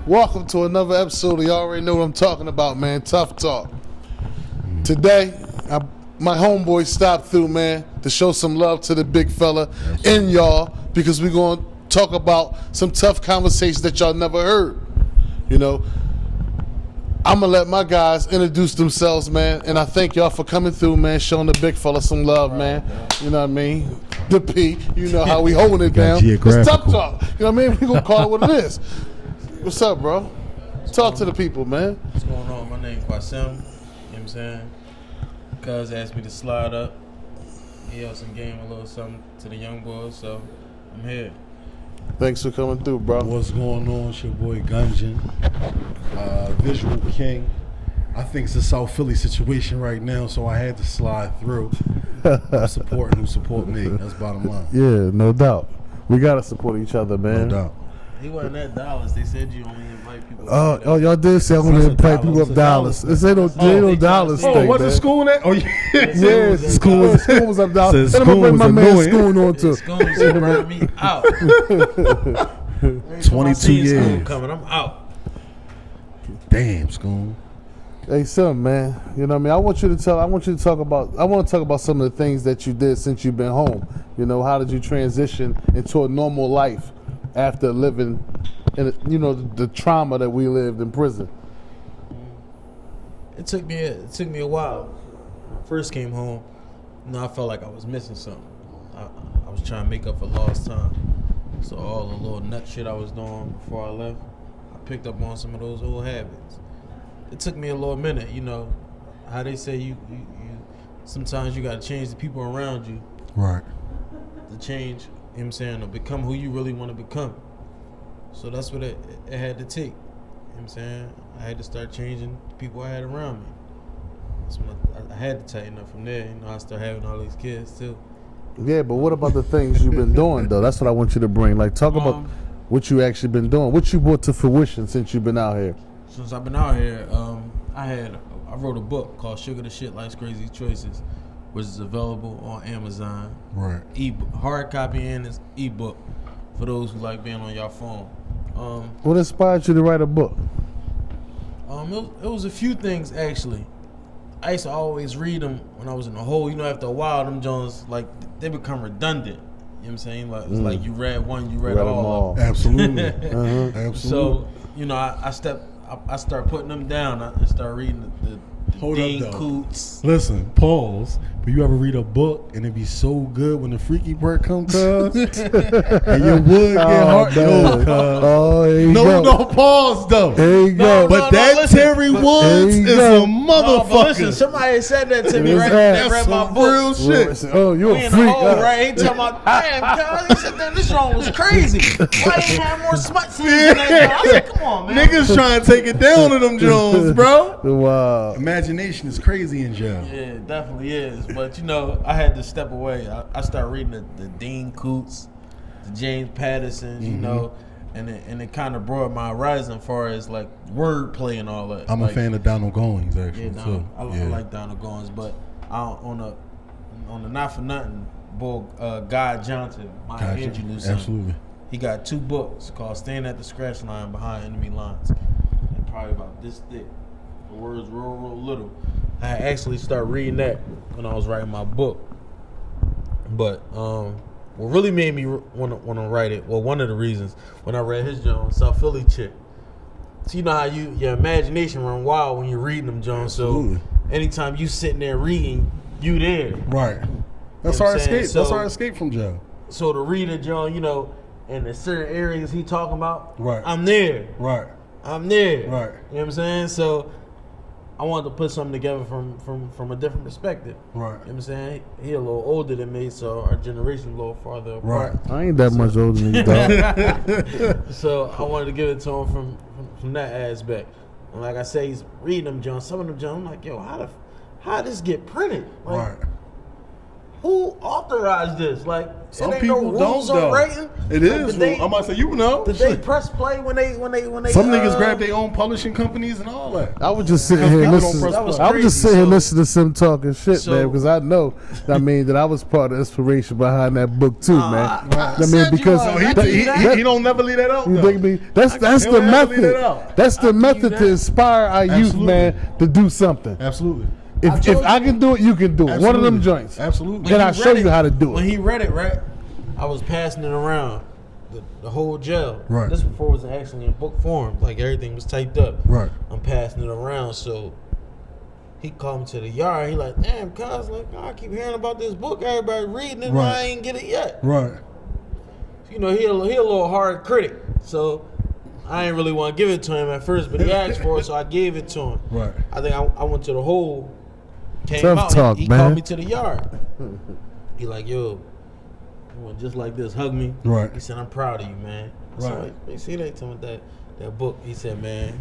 Welcome to another episode of, you already know what I'm talking about, man, Tufftalk. Today, my homeboy stopped through, man, to show some love to the big fella and y'all, because we're going to talk about some tough conversations that y'all never heard. You know, I'm going to let my guys introduce themselves, man, and I thank y'all for coming through, man, showing the big fella some love, man. You know what I mean? The P, you know how we holding it down. It's Tough Talk. You know what I mean? We going to call it what it is. What's up, bro? Talk to the people, man. What's going on? My name is Quasim. You know what I'm saying? Cuz asked me to slide up. He helped some game a little something to the young boys, so I'm here. Thanks for coming through, bro. What's going on? It's your boy Gungeon, Visual King. I think it's a South Philly situation right now, so I had to slide through. I'm supporting who support me. That's bottom line. Yeah, no doubt. We gotta support each other, man. No doubt. He wasn't at Dallas. They said you only invite people. Oh, y'all did say I'm gonna invite people up Dallas. This ain't no Dallas thing. Oh, what's the school at? Oh, yeah, school was up Dallas. Then I'm gonna bring my man Schoon on too. Schoon's gonna burn me out. 22 years. Schoon coming, I'm out. Damn, School. Hey, son, man. You know what I mean? I want to talk about some of the things that you did since you've been home. You know, how did you transition into a normal life after living in, the trauma that we lived in prison? It took me a while. When I first came home, I felt like I was missing something. I was trying to make up for lost time. So all the little nut shit I was doing before I left, I picked up on some of those old habits. It took me a little minute, how they say you sometimes you gotta change the people around you. Right. To change, you know what I'm saying, to become who you really want to become. So that's what it had to take. You know what I'm saying? I had to start changing the people I had around me. That's when I had to tighten up from there. I started having all these kids too. Yeah, but what about the things you've been doing though? That's what I want you to bring. Like, talk about what you actually been doing. What you brought to fruition since you've been out here. Since I've been out here, I wrote a book called Sugar the Shit Life's Crazy Choices, which is available on Amazon. Right. Hard copy and it's ebook for those who like being on your phone. What inspired you to write a book? It was a few things actually. I used to always read them when I was in the hole. After a while, them Jones they become redundant. You know what I'm saying? Like it's like you read one, you read all of them. Absolutely. Absolutely. So I start putting them down. I start reading the Dean Coots. Listen, pause. But you ever read a book and it be so good when the freaky part comes, cuz? And your wood get hard. No, cuz. No, pause though. There you go. But Terry Woods is a motherfucker. Listen, somebody said that to me right when they read my book. Real shit. Oh, you a freak. Right? He talking about, damn, cuz. He said, damn, this song was crazy. Why ain't have more smut scenes in that? I said, come on, man. Niggas trying to take it down to them Jones, bro. Wow. Imagination is crazy in jail. Yeah, it definitely is. But, I had to step away. I started reading the Dean Coots, the James Pattersons, and it kind of brought my horizon as far as, like, wordplay and all that. I'm a fan of Donald Goings, actually. Yeah, I like Donald Goings. But on the Not For Nothing, boy, Guy Johnson, my Angelou son, absolutely. he got 2 books called Staying at the Scratch Line Behind Enemy Lines. And probably about this thick. The words real little. I actually started reading that when I was writing my book. But what really made me want to write it, well, one of the reasons, when I read his Jones, South Philly chick. So you know how your imagination run wild when you're reading them Jones. So anytime you sitting there reading, you there. Right. That's our escape. That's our escape from jail. So to read a John, in the certain areas he talking about, right. I'm there. Right. I'm there. Right. You know what I'm saying? So I wanted to put something together from a different perspective. Right. You know what I'm saying? He a little older than me, so our generation a little farther apart. Right. I ain't that much older than you, dog. So I wanted to give it to him from that aspect. And like I say, he's reading them John. Some of them John, I'm like, yo, how this get printed? Like, right. who authorized this? Like, Some it ain't people no rules don't on though. writing. It Like, is. did they, I'm about to say, you know. did they press play when they Some niggas grab their own publishing companies and all that. I was just sitting here People don't listening. press That was I was just crazy, sitting here so- listening to some talking shit, So- man, because I know, I mean, that I was part of the inspiration behind that book too, man. I mean, said you because was. So he don't never leave that out you though. dig me? That's He the don't ever leave method. that out. That's the give you method that. to inspire our youth, Absolutely. man, to do something. Absolutely. If told I you. can do it, you can do it. One of them Absolutely. joints. Absolutely. Then When I he show read you it- how to do When it. he read it, right, I was passing it around the whole jail. Right. This before it was actually in book form. Like, everything was typed up. Right. I'm passing it around, so he called me to the yard. He like, damn, cuz, like, I keep hearing about this book. Everybody reading it, and Right. I ain't get it yet. Right. You know, he a little hard critic, so I ain't really want to give it to him at first, but he asked for it, so I gave it to him. Right. I think I went to the hole, came Tough out, talk, he man. called me to the yard. He like, yo, you went just like this, hug me. Right. He said, I'm proud of you, man. So Right. they see that to me that book. He said, man,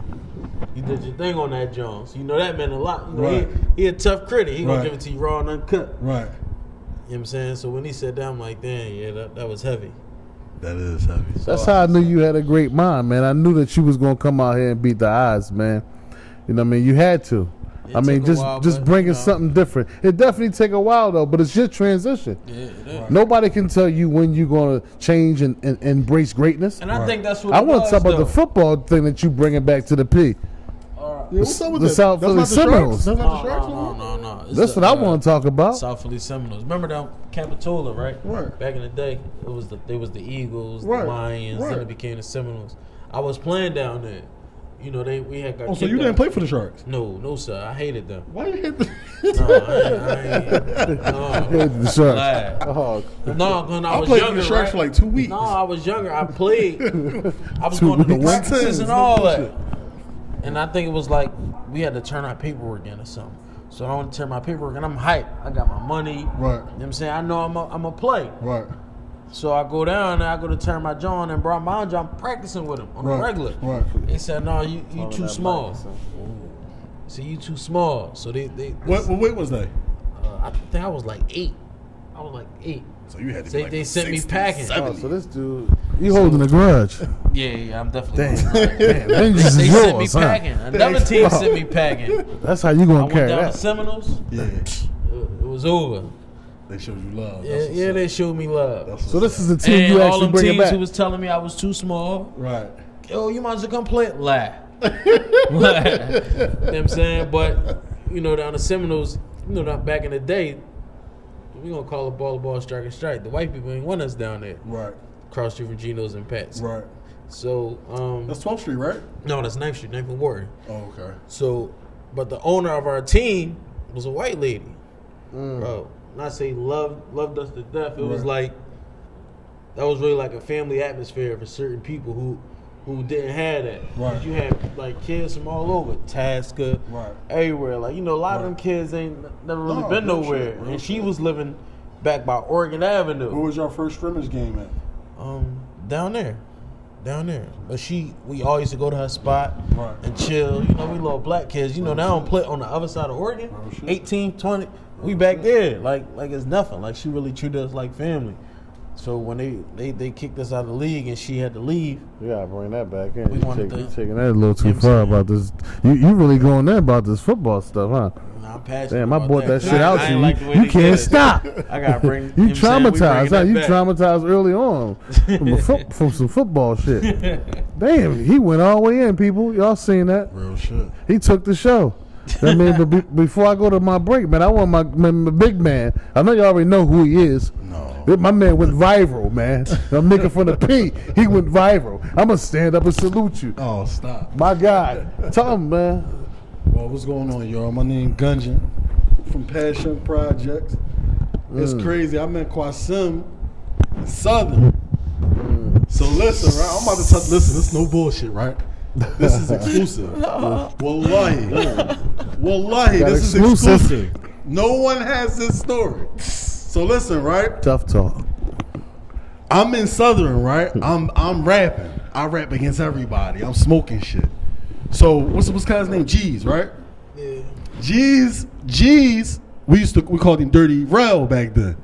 you did your thing on that Jones. You know that meant a lot. You know, Right. he a tough critic. He gonna Right. give it to you raw and uncut. Right. You know what I'm saying? So when he said that, I'm like, damn, yeah, that was heavy. That is heavy. That's how I knew you had a great mind, man. I knew that you was gonna come out here and beat the odds, man. You know what I mean? You had to. It I mean, took a just while, just but, bringing you know. something different. It definitely take a while though, but it's your transition. Yeah, it is. Nobody can tell you when you're gonna change and embrace greatness. And I think that's what I it want was, to talk about though. the football thing that you bringing back to the P. Yeah, what's up with The that? South That's Philly not the Sharks? Seminoles. That's not the Sharks? No. It's That's the, what I want to talk about. South Philly Seminoles. Remember down Capitola, right? Right. Back in the day, it was the Eagles, Right. the Lions, Right. then it became the Seminoles. I was playing down there. You know, we had got. Oh, so kicked you didn't out. play for the Sharks? No, sir. I hated them. Why you hit the? No, I ain't. No. The Sharks. Glad. Oh, No, when I I was played for younger, the Sharks right? for like 2 weeks. No, I was younger. I played. I was 2 going to the weeks. practices and No all bullshit. that. And I think it was like we had to turn our paperwork in or something. So I want to turn my paperwork, and I'm hyped. I got my money. Right. You know what I'm saying? I know I'm a play. Right. So I go down and I go to turn my John and brought my I'm practicing with him on Right. the regular. Right. They said, no, you too small. So you too small. So they What weight was they? I think I was like 8. I was like 8. So you had to They- be like they sent me 60, packing. 70. Oh, so this dude, you holding a grudge. Yeah, I'm definitely. Damn, vengeance They is sent me yours, huh? packing. Another team sent me packing. That's how you I gonna went carry down to that. Seminoles. Yeah. It was over. They showed you love. Yeah, yeah, they showed me love. That's So what's this up. is the team And you all actually them bringing teams back. who was telling me I was too small. Right. Yo, you might as well come play it. Lie. You know what I'm saying? But, you know, down the Seminoles, you know, that back in the day, we gonna call it ball, strike, and strike. The white people ain't want us down there. Right. Cross street from Geno's and Pat's. Right. So, That's 12th Street, right? no, that's 9th Street, 9th and Wharton. Oh, okay. So, but the owner of our team was a white lady. Bro, not say loved us to death. It was Right. like, that was really like a family atmosphere for certain people who didn't have that. Right. You had like kids from all over, Tasca, Right. everywhere. Like, you know, a lot of Right. them kids ain't never really No, been real nowhere. shit, real And she shit. was living back by Oregon Where Avenue. was your first scrimmage game at? Down there. But we all used to go to her spot Right. and chill. You know, we little black kids. You know, they don't play on the other side of Oregon. Real shit. 18, 20. We back there. Like it's nothing. Like, she really treated us like family. So when they kicked us out of the league and she had to leave, You gotta bring that back in. We You wanted to- taking that a little too You know what far I'm about this. You really going there about this football stuff, huh? I'm passionate. Damn, I about bought that shit out I to ain't you. like the way You they did can't it. stop. I gotta bring. You know what I'm saying? We traumatized, huh? bringing You that back. traumatized early on from some football shit. Damn, he went all the way in, people. Y'all seen that? Real shit. He took the show. I mean, but before I go to my break, man, I want my big man. I know you already know who he is. No. My man went viral, man. I'm nigga from the P. He went viral. I'm going to stand up and salute you. Oh, stop. My guy. Tell him, man. Well, what's going on, y'all? My name Gunjan from Passion Projects. It's crazy. I met Kwasim in Southern. So listen, right? I'm about to listen. This is no bullshit, right? This is exclusive. Wallahi. Wallahi, Got this is exclusive. exclusive. No one has this story. So listen, right? Tough talk. I'm in Southern, right? I'm rapping. I rap against everybody. I'm smoking shit. So what's guy's name? G's, right? Yeah. G's. We called him Dirty Rel back then.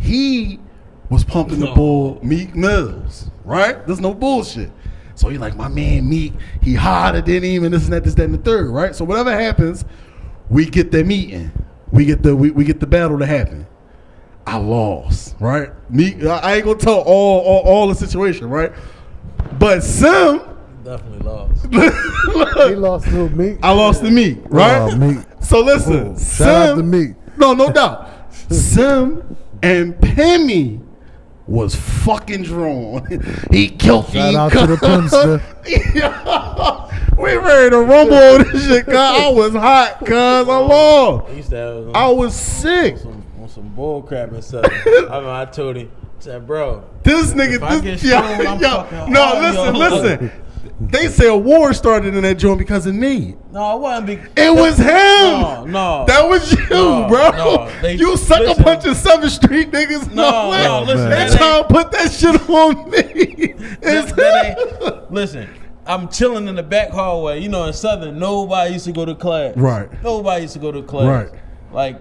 he was pumping the bull Meek Mills, right? There's no bullshit. So he like, my man Meek, he hotter than him, and this and that, this, that, and the third, right? So whatever happens, we get the meeting. We get the battle to happen. I lost, right? Meek, I ain't gonna tell all the situation, right? But Sim Definitely lost. He lost to Meek. I lost to Meek, right? Oh, Meek. So listen, Oh, shout out to Meek. No doubt. Sim and Pimmy was fucking drawn. He killed me. Shout out to the Pimpster. We ready to rumble on this shit, cuz. I was hot, cuz. I lost. He used to have I was sick. on some bull crap and stuff. I told him, I said, bro, This nigga, if I get stoned, I'm fucking no, hard, listen. They say a war started in that joint because of me. No, it wasn't big. It was him. No. That was you, No, bro. no, You sucker listen. punching 7th Street niggas. No, listen. They that trying to put that shit on me. It's ain't- listen, I'm chilling in the back hallway. You know, in Southern, nobody used to go to class. Right. Nobody used to go to class. Right. Like,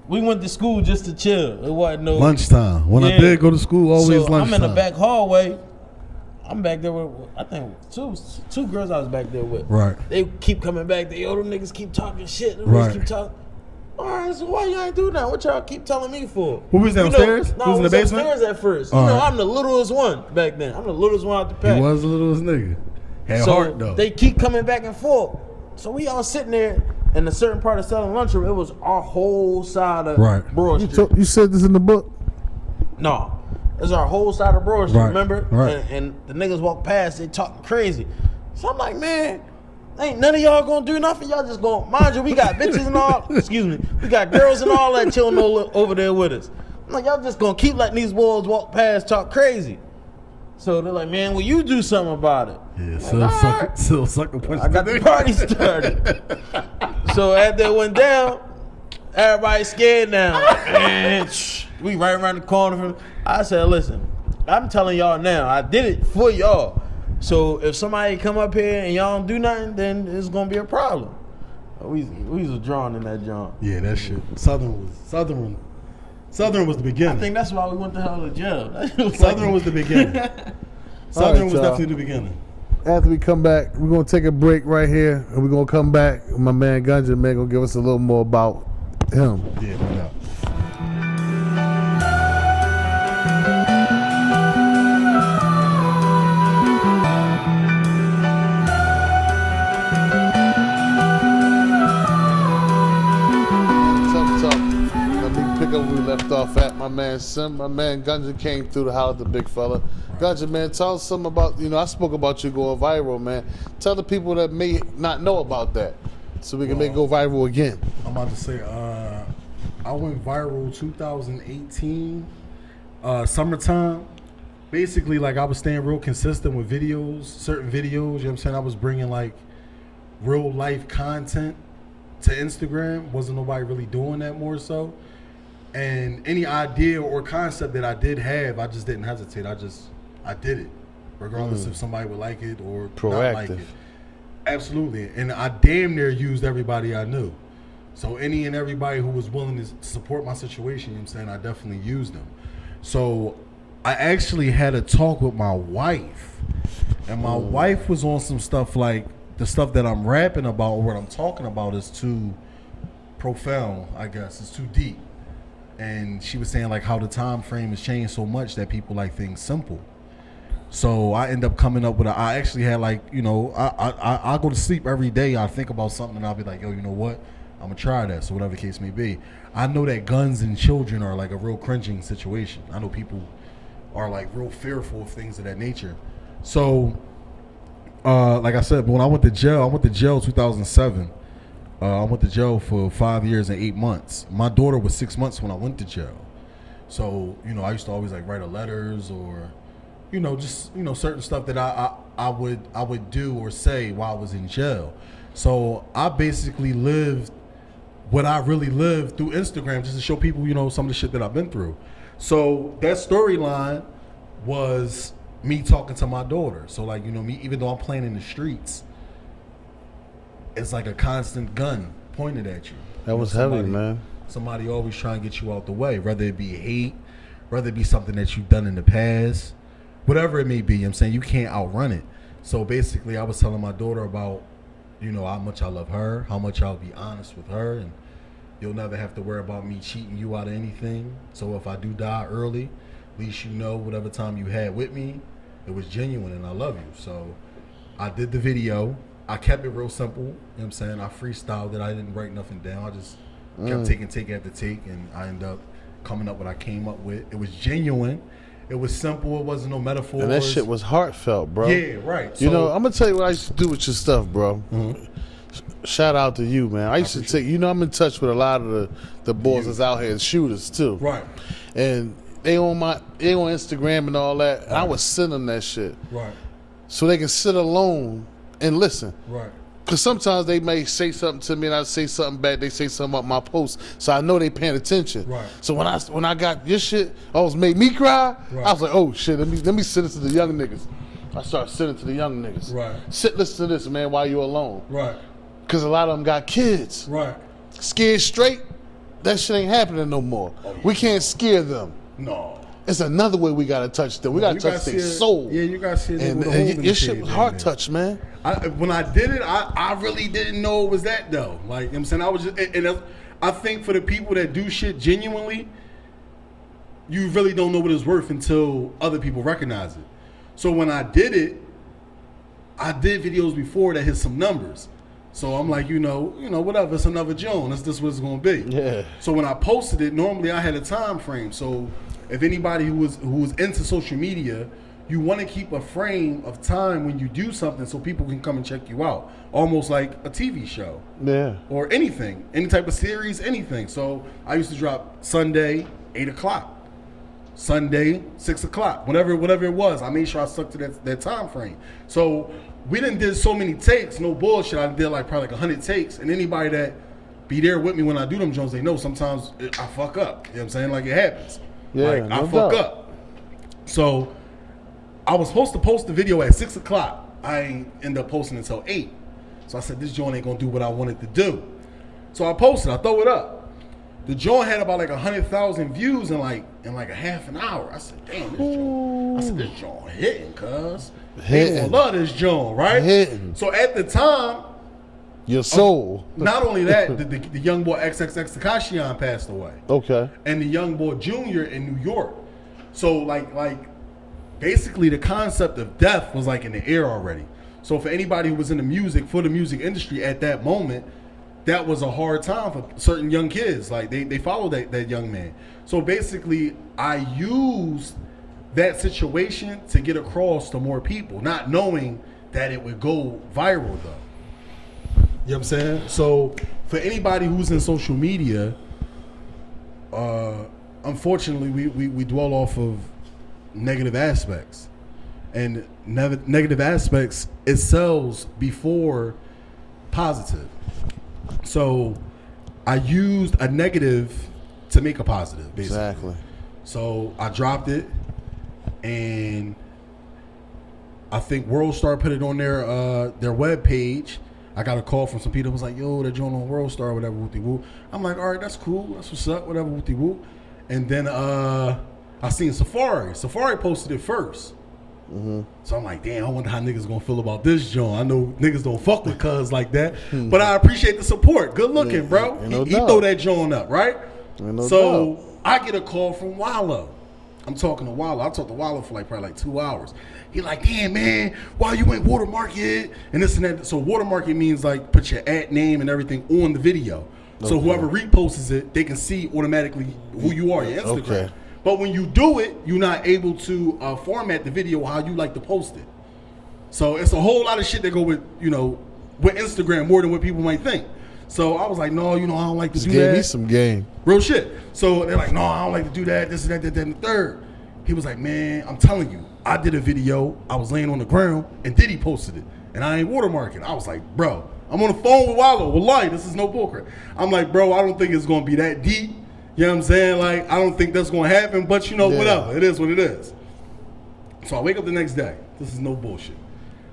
we went to school just to chill. It wasn't no Lunchtime. When I Yeah. did go to school, always So lunchtime. I'm in the back hallway. I'm back there with, I think, two girls I was back there with. Right. They keep coming back. They, them niggas keep talking shit. Them Right. niggas keep talking. All right, so why you ain't do that? What y'all keep telling me for? Who was downstairs? Who was in the basement? Upstairs at first. All you know, right. I'm the littlest one back then. I'm the littlest one out the pack. He was the littlest nigga. Had So heart though. they keep coming back and forth. So we all sitting there in a certain part of Southern Lunchroom. It was our whole side of Right. Broad Street. You said this in the book? No. It's our whole side of Broad Street, Right, remember? right. And the niggas walk past, they talking crazy. So I'm like, man, ain't none of y'all gonna do nothing. Y'all just gonna, mind you, we got bitches and all, excuse me, we got girls and all that chilling over there with us. I'm like, y'all just gonna keep letting these boys walk past, talk crazy. So they're like, man, will you do something about it? Yeah, Like, still sucker punch. I got the party started. So after it went down, everybody scared now. And we right around the corner from. I said, listen, I'm telling y'all now, I did it for y'all. So if somebody come up here and y'all don't do nothing, then it's gonna be a problem. We was drawn in that joint. Yeah, that shit. Southern was the beginning. I think that's why we went to hell to jail. Southern was the beginning. Southern was y'all. definitely the beginning. After we come back, we're gonna take a break right here, and we're gonna come back. My man Gunja man gonna give us a little more about him. Yeah, no doubt. Let me pick up where we left off at. My man Sim, my man Gunja came through the house, the big fella. Gunja, man, tell us something about, I spoke about you going viral, man. Tell the people that may not know about that so we can make it go viral again. I'm about to say, I went viral 2018, summertime. Basically, like, I was staying real consistent with videos, certain videos, you know what I'm saying? I was bringing, like, real life content to Instagram. Wasn't nobody really doing that more so. And any idea or concept that I did have, I just didn't hesitate. I did it, regardless if somebody would like it or not like Proactive. it. Absolutely. And I damn near used everybody I knew. So any and everybody who was willing to support my situation, you know what I'm saying, I definitely used them. So I actually had a talk with my wife. And my wife was on some stuff like, the stuff that I'm rapping about or what I'm talking about is too profound, I guess. It's too deep. And she was saying like how the time frame has changed so much that people like things simple. So I end up coming up with I actually had like, I go to sleep every day. I think about something and I'll be like, yo, you know what? I'm gonna try that. So whatever the case may be. I know that guns and children are like a real cringing situation. I know people are like real fearful of things of that nature. So like I said, but when I went to jail 2007. I went to jail for 5 years and 8 months. My daughter was 6 months when I went to jail. So, I used to always like write her letters or, just, certain stuff that I would do or say while I was in jail. So I basically lived what I really lived through Instagram just to show people, some of the shit that I've been through. So that storyline was me talking to my daughter. So like, me, even though I'm playing in the streets, it's like a constant gun pointed at you. That was heavy, man. Somebody always trying to get you out the way, whether it be hate, whether it be something that you've done in the past, whatever it may be. You know what I'm saying, you can't outrun it. So basically, I was telling my daughter about, you know, how much I love her, how much I'll be honest with her, and you'll never have to worry about me cheating you out of anything. So if I do die early, at least you know whatever time you had with me, it was genuine and I love you. So I did the video. I kept it real simple. You know what I'm saying? I freestyled it. I didn't write nothing down. I just kept taking take after take, and I ended up coming up what I came up with. It was genuine. It was simple. It wasn't no metaphors. And that shit was heartfelt, bro. Yeah, right. You know, I'm gonna tell you what I used to do with your stuff, bro. Mm-hmm. Shout out to you, man. I used to take, you know, I'm in touch with a lot of the boys that's out here, the shooters too. Right. And they on Instagram and all that. And I would send them that shit. Right. So they can sit alone and listen. Right. Because sometimes they may say something to me and I say something back. They say something about my post, so I know they paying attention. Right. So when I got your shit, almost made me cry. Right. I was like, oh shit, let me send it to the young niggas. I started sending it to the young niggas. Right. Sit, listen to this, man, while you're alone. Right. Because a lot of them got kids. Right. Scared straight, that shit ain't happening no more. Oh, yeah. We can't scare them. No. It's another way we gotta touch them. We gotta touch their soul. Yeah, you gotta see it. And your shit was heart touch, man. When I did it, I really didn't know it was that though. Like, you know what I'm saying, I was just, and I think for the people that do shit genuinely, you really don't know what it's worth until other people recognize it. So when I did it, I did videos before that hit some numbers. So I'm like, you know, whatever, it's another Joan. That's just what it's gonna be. Yeah. So when I posted it, normally I had a time frame. So if anybody who was into social media, you want to keep a frame of time when you do something so people can come and check you out. Almost like a TV show. Yeah. Or anything. Any type of series, anything. So I used to drop Sunday, 8 o'clock. Sunday, 6 o'clock. Whatever it was, I made sure I stuck to that time frame. So we done did so many takes, no bullshit. I did like probably like 100 takes. And anybody that be there with me when I do them Jones, they know sometimes I fuck up. You know what I'm saying? Like, it happens. Yeah, like, no I fuck up. So I was supposed to post the video at 6 o'clock. I ain't end up posting until 8. So I said, this joint ain't gonna do what I wanted to do. So I posted, I throw it up. The joint had about like 100,000 views in like a half an hour. I said, damn, this joint. I said, this joint hitting, cuz. They gonna love this joint, right? Hitting. So at the time, your soul. not only that, the young boy XXX Tekashi passed away. Okay. And the young boy Junior in New York. So like basically the concept of death was like in the air already. So for anybody who was in the music industry at that moment, that was a hard time for certain young kids. Like they followed that young man. So basically I used that situation to get across to more people, not knowing that it would go viral though. You know what I'm saying? So for anybody who's in social media, unfortunately we dwell off of negative aspects. And negative aspects, it sells before positive. So I used a negative to make a positive, basically. Exactly. So I dropped it, and I think WorldStar put it on their web page. I got a call from some people that was like, yo, they're joining on WorldStar, whatever, whoopty whoop. I'm like, all right, that's cool. That's what's up, whatever, whoopty whoop. And then I seen Safari. Safari posted it first. Mm-hmm. So I'm like, damn, I wonder how niggas gonna feel about this joint. I know niggas don't fuck with cuz like that, but I appreciate the support. Good looking, bro. He throw that joint up, right? So I get a call from Wallow. I'm talking to Wallow. I talked to Wallow for probably 2 hours. He like, damn, man, why you ain't watermark it? And this and that. So watermark it means like put your ad name and everything on the video. Okay. So whoever reposts it, they can see automatically who you are, your Instagram. Okay. But when you do it, you're not able to format the video how you like to post it. So it's a whole lot of shit that go with, with Instagram more than what people might think. So I was like, no, I don't like to do that. Gave me some game. Real shit. So they're like, no, I don't like to do that, this and that, and the third. He was like, man, I'm telling you, I did a video, I was laying on the ground, and Diddy posted it. And I ain't watermarking. I was like, bro, I'm on the phone with Wallow. Wallahi, this is no bullcrap. I'm like, bro, I don't think it's going to be that deep. You know what I'm saying? Like, I don't think that's going to happen, but whatever. It is what it is. So I wake up the next day. This is no bullshit.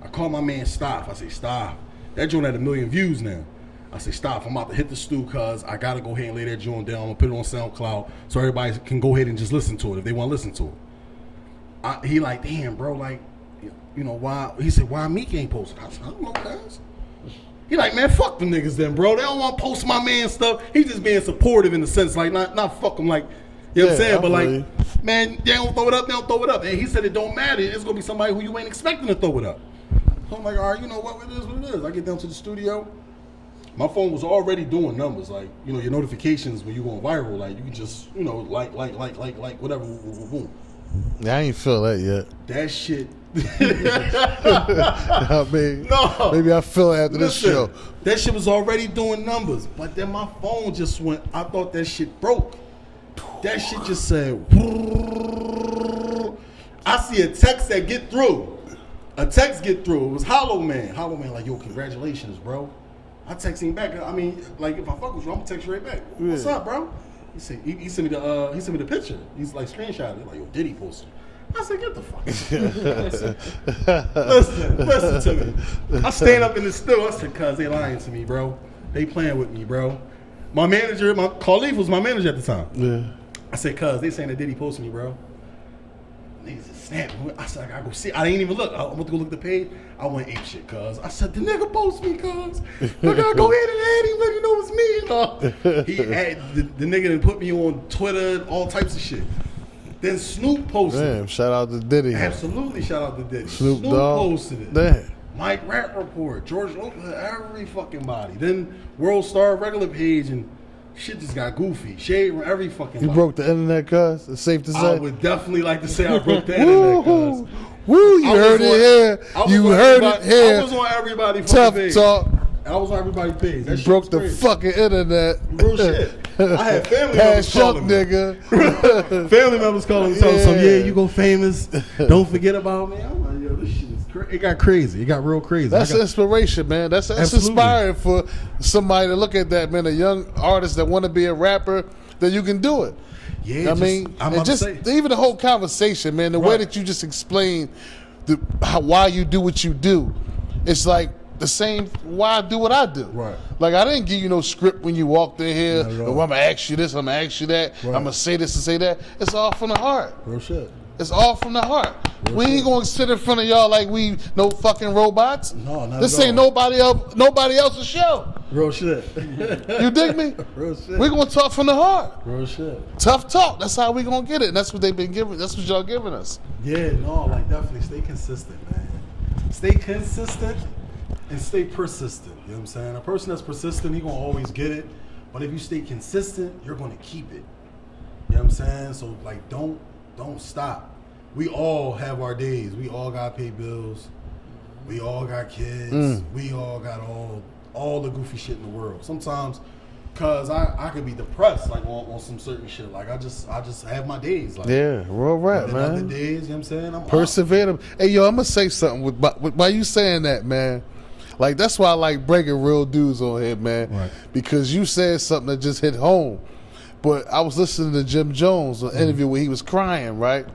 I call my man Stoff. I say, Stoff, that joint had 1 million views now. I say, stop, I'm about to hit the stew, cuz I gotta go ahead and lay that joint down. I'm gonna put it on SoundCloud so everybody can go ahead and just listen to it if they want to listen to it. He like, damn, bro, like, you know, why? He said, why Meek ain't posting? I said, I don't know, cuz. He like, man, fuck them niggas then, bro. They don't want to post my man stuff. He just being supportive in the sense, like, not fuck them, like, you know what I'm saying? But like, man, they don't throw it up, they don't throw it up. And he said it don't matter. It's going to be somebody who you ain't expecting to throw it up. So I'm like, all right, you know what, it is what it is. I get down to the studio. My phone was already doing numbers, like, you know, your notifications when you going viral, like, you can just, you know, like, whatever, boom. Yeah, I ain't feel that yet. That shit. I mean, no. Maybe I feel it after this show. That shit was already doing numbers, but then my phone just went, I thought that shit broke. That shit just said, I see a text that get through. A text get through. It was Hollow Man. Hollow Man like, yo, congratulations, bro. I text him back. I mean, like, if I fuck with you, I'm gonna text you right back. What's up, bro? He said he sent me the picture. He's like screenshot it. Like, yo, Diddy posted. I said, get the fuck out. Listen to me. I stand up in the store. I said, cuz they lying to me, bro. They playing with me, bro. My manager, Khalif was my manager at the time. Yeah. I said, cuz they saying that Diddy posted me, bro. Niggas is snapping. I said, I gotta go see. I didn't even look. I went to go look at the page. I went ape shit, cuz. I said, the nigga post me, cuz. I gotta go ahead and add him, let me know it's me. He the nigga that put me on Twitter and all types of shit. Then Snoop posted it. Damn, shout out to Diddy. Absolutely, shout out to Diddy. Snoop Dogg posted it. Damn. Mike Rap Report, George Lopez, every fucking body. Then World Star regular page and shit just got goofy. Shade from every fucking body. You broke the internet, cuz? It's safe to say? I would definitely like to say I broke the internet, cuz. Woo, you heard it here. You heard it here. I was on everybody's Tough page. Talk. I was on everybody's page. You broke the fucking internet. Real shit. I had family members calling me. Nigga. Family members calling me, telling me, yeah, you go famous. Don't forget about me. I'm like, yo, this shit is crazy. It got crazy. It got real crazy. That's inspiration, man. That's inspiring for somebody to look at that, man. A young artist that want to be a rapper, that you can do it. Yeah, I mean, even the whole conversation, man. The way that you just explain why you do what you do, it's like the same. Why I do what I do. Right. Like I didn't give you no script when you walked in here. I'm gonna ask you this. I'm gonna ask you that. Right. I'm gonna say this and say that. It's all from the heart. Real shit. It's all from the heart. We ain't gonna sit in front of y'all like we no fucking robots. No, not this at ain't all. nobody else's show. Real shit. You dig me? Real shit. We gonna talk from the heart. Real shit. Tough talk. That's how we gonna get it. And that's what they've been giving. That's what y'all giving us. Yeah, no, like definitely stay consistent, man. Stay consistent and stay persistent. You know what I'm saying? A person that's persistent, he gonna always get it. But if you stay consistent, you're gonna keep it. You know what I'm saying? So like, don't stop. We all have our days. We all got to pay bills. We all got kids. We all got all the goofy shit in the world. Sometimes, cause I could be depressed like on some certain shit. Like I just have my days. Like, yeah, real rap, man. Other days, you know what I'm saying? I'm persevere. Hey, yo, I'm gonna say something with why you saying that, man. Like that's why I like breaking real dudes on here, man. Right. Because you said something that just hit home. But I was listening to Jim Jones, an interview where he was crying, right?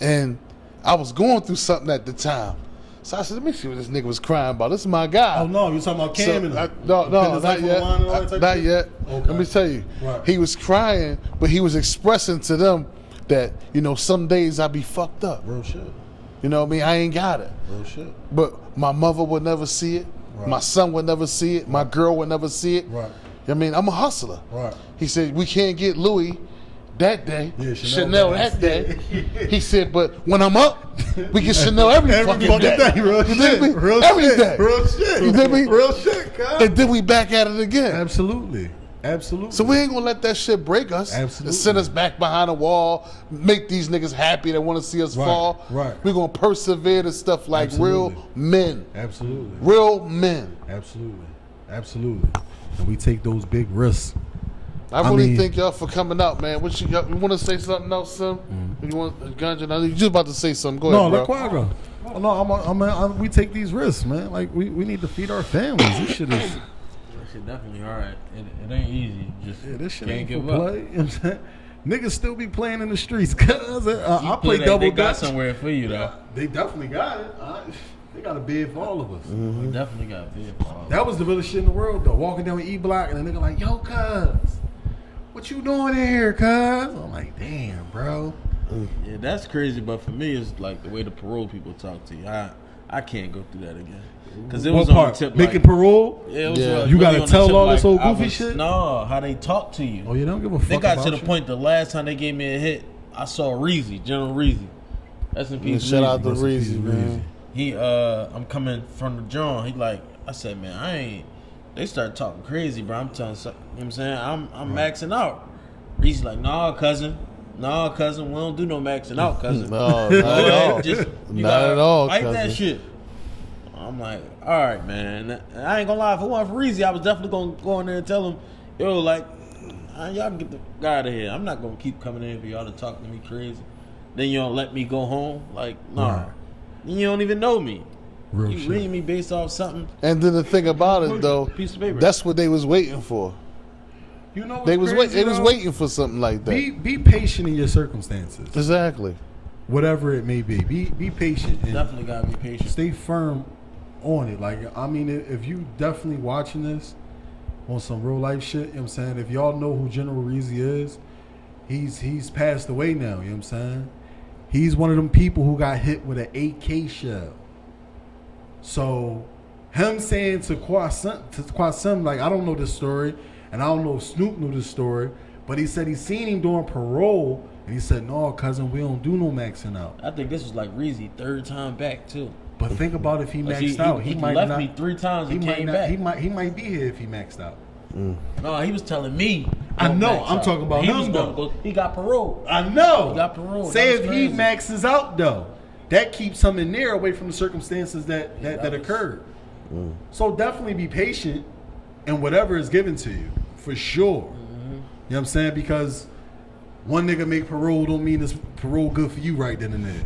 And I was going through something at the time. So I said, let me see what this nigga was crying about. This is my guy. Oh, no, you're talking about Cam and No, not yet. Not yet. Okay. Let me tell you. Right. He was crying, but he was expressing to them that, you know, some days I be fucked up. Real shit. You know what I mean? I ain't got it. Real shit. But my mother would never see it. Right. My son would never see it. My girl would never see it. Right. I mean, I'm a hustler. Right. He said, we can't get Louis that day, yeah, Chanel that day. He said, but when I'm up, we get Chanel every fucking day. Real shit. Real every shit. day. Real shit. You dig me? Real shit, God. And then we back at it again. Absolutely. Absolutely. So we ain't gonna let that shit break us. Absolutely. And send us back behind a wall, make these niggas happy that want to see us fall. Right. We're gonna persevere to stuff like real men. Absolutely. Real men. Absolutely. Absolutely. And we take those big risks. I really thank y'all for coming out, man. What you want to say something else, Sim? You want Gunja? I know you just about to say something. Go ahead, bro. No, we take these risks, man. Like we need to feed our families. This shit is. That shit definitely hard. It ain't easy. Just This shit can't ain't give for up. play. You know what I'm saying? Niggas still be playing in the streets. Cause I play double They got dutch. somewhere for you though. They definitely got it. They got a bid for all of us. We definitely got a bid for all. That was the realest shit in the world, though. Walking down the E Block and a nigga like, yo, cuz, what you doing in here, cuz? I'm like, damn, bro. Yeah, that's crazy. But for me, it's like the way the parole people talk to you. I can't go through that again. Because it was What on part? the tip. Making Like, parole? yeah, it was, Yeah. You gotta really on the tell tip, all this old I goofy was- shit? No, how they talk to you. Oh, you don't give a fuck They got about to the you? point the last time they gave me a hit, I saw Reezy, General Reezy. That's in Yeah, peace. shout out to Rest in peace, Reezy, man. He I'm coming from the joint. He like, I said, man, they started talking crazy, bro. I'm telling you know what I'm saying? I'm maxing out. Reezy like, nah, cousin, we don't do no maxing out, cousin. No, not at all. Just, you Not gotta at all, fight cousin. that shit. I'm like, all right, man. I ain't gonna lie. If it wasn't for Reezy, I was definitely gonna go in there and tell him, yo, like, y'all can get the guy out of here. I'm not gonna keep coming in for y'all to talk to me crazy. Then you don't let me go home. Like, nah. Right. Then you don't even know me. Real You shit. read me based off something. And then the thing about it, though, Piece of paper. that's what they was waiting for. You know what's They was crazy, they was though? waiting for something like that. Be patient in your circumstances, Exactly. whatever it may be. Be patient and Definitely gotta be patient. stay firm on it. Like, I mean, if you definitely watching this on some real life shit, you know what I'm saying? If y'all know who General Reezy is, he's passed away now, you know what I'm saying? He's one of them people who got hit with an AK shell. So him saying to Quasim, like, I don't know this story, and I don't know if Snoop knew this story, but he said he seen him doing parole, and he said, no, cousin, we don't do no maxing out. I think this was like Reezy third time back too. But think about if he Like, maxed out. He might left not, me 3 times he and might came not, back. He might be here if he maxed out. No, he was telling me. I don't know, max I'm out. talking about he him, was gonna though. go. He got parole. I know. He got parole. Say That if was he crazy. maxes out though, that keeps him in there away from the circumstances that that was- occurred. So definitely be patient in whatever is given to you, for sure. You know what I'm saying? Because one nigga make parole don't mean this parole good for you right then and there.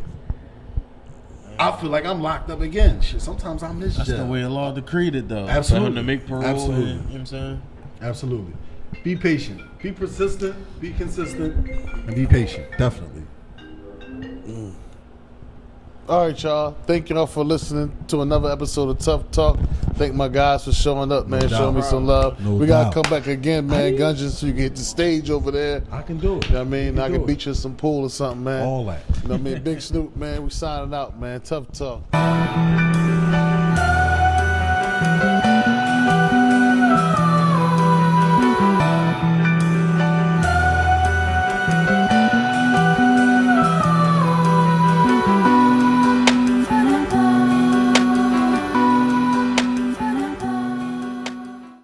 I feel like I'm locked up again. Shit, sometimes I miss That's jail. the way the law decreed it, though. Absolutely. For him to make parole. Absolutely. And, you know what I'm saying? Absolutely. Be patient. Be persistent. Be consistent. And be patient. Definitely. All right, y'all. Thank y'all for listening to another episode of Tough Talk. Thank my guys for showing up, man. doubt. Showing me some love. No we gotta doubt. come back again, man. Gungeon, so you can hit the stage over there. I can do it. You know what I mean? I do can it. beat you in some pool or something, man. All that. You know what I mean? Big Snoop, man. We signing out, man. Tough Talk.